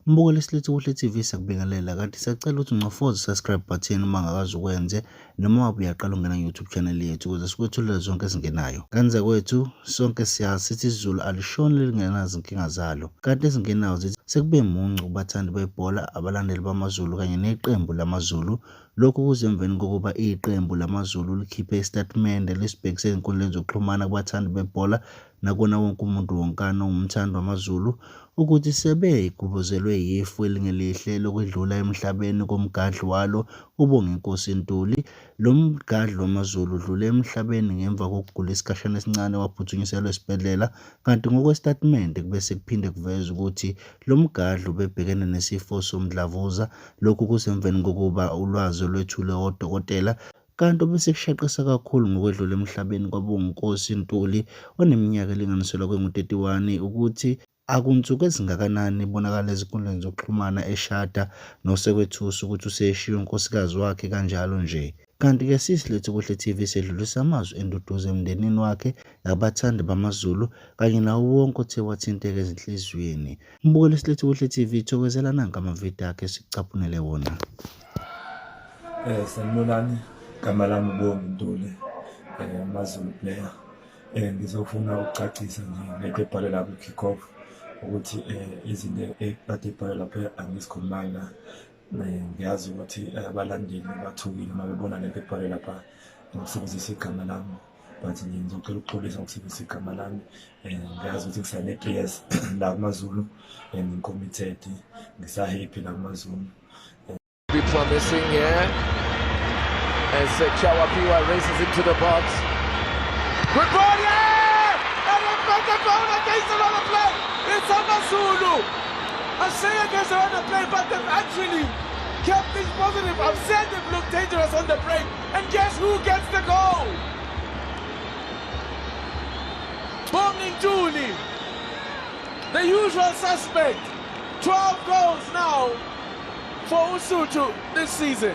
Mbukeli Isililo kuhle TV sakubingelela kanti siyacela ukuthi uncofoze subscribe button uma ngakazi ukwenze noma wabe uyaqala ungena YouTube channel yethu ukuze sikwethulele zonke ezingenayo. Kanze kwethu sonke siyazi sithi isiZulu alishoni lingenazo inkinga zalo. Kanti ezingenayo zithi sekube muncu kubathandi bebhola, abalandeli bamaZulu kanye neqembu lamaZulu. Lokhu kuze emveni kokuba iqembu lamaZulu likhiphe istatimende lisibhekise ezinkundleni zokuxhumana kubathandi bebhola nakona wonke umuntu wonkana ongumthandi wamaZulu ukuthi sebeyigubuzelwe yifu elingelihle lokudlula emhlabeni komgadli walo uBonginkosi Ntuli. Lo mgadli wamaZulu udlule emhlabeni ngemva kokugula isikhashana esincane waphuthunyiswa esibhedlela, kanti ngokwestatimende kube sekuphinde kuveza ukuthi lo mgadli ubebhekene nesifo somdlavuza. Lokhu kusemveni kokuba ulwazi olwethulwe odokotela kanti bese kushaqisa kakhulu ngokwedlula emhlabeni kwaBonginkosi Ntuli oneminyaka elinganiselwa kwengu-31 ukuthi akunsuku ezingakanani ibonakala ezinkundleni zokuxhumana eshada nosekwethusa ukuthi useshiye unkosikazi wakhe kanjalo nje. Kanti-ke Isililo kuhle TV sedlulisa amazwi enduduzo emndenini wakhe, abathandi bamaZulu kanye nawo wonke othe wathinteka ezinhliziyweni. Mbukeli Isililo kuhle TV thokozela nanka amavidiyo akhe sikucaphunele wona. Sanibonani, igama lami Ntuli, AMAZULU player. Ngizofuna ukucacisa nje ngebhola labo kick-off ukuthi izinto ekade ibhola lapho angizikhulumanga. Ngiyazi ukuthi abalandeli bathukile uma bebona nebhola lapha ngokusebenzisa igama lami, but ngizocela ukuxolisa ngokusebenzisa igama lami. Ngiyazi ukuthi ngisane 3 years la kumaZulu and ngicommitted, ngisahappy la kumaZulu. Be promising here as Chawapiwa races into the box. Good ball, yeah! And a better goal against another play. It's AMAZULU. I say against another play, but they've actually kept things positive. I've said they've looked dangerous on the break, and guess who gets the goal? Ntuli, the usual suspect. 12 goals now for Lesotho this season,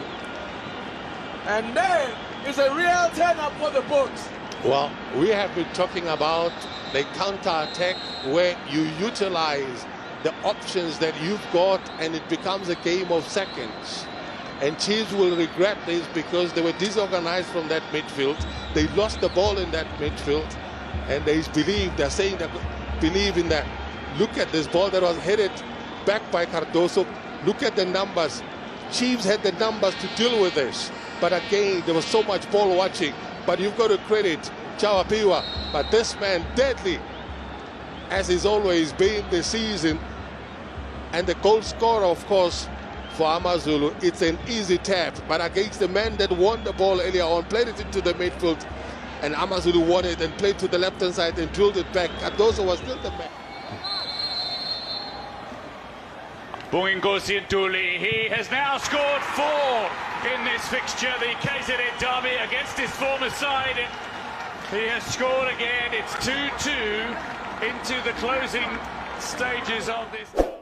and there is a real turn-up for the books. Well, we have been talking about the counter-attack where you utilize the options that you've got and it becomes a game of seconds. And Chiefs will regret this because they were disorganized from that midfield. They lost the ball in that midfield and they're saying they believe in that. Look at this ball that was headed back by Cardoso. Look at the numbers. Chiefs had the numbers to deal with this. But again, there was so much ball watching. But you've got to credit Chawapiwa. But this man, deadly, as he's always been this season. And the goal scorer, of course, for AMAZULU, it's an easy tap. But against the man that won the ball earlier on, played it into the midfield. And AMAZULU won it and played to the left-hand side and drilled it back. Cardoso was still the man. Umunyu Ntuli, he has now scored 4 in this fixture, the KZN derby against his former side. He has scored again. It's 2-2 into the closing stages of this.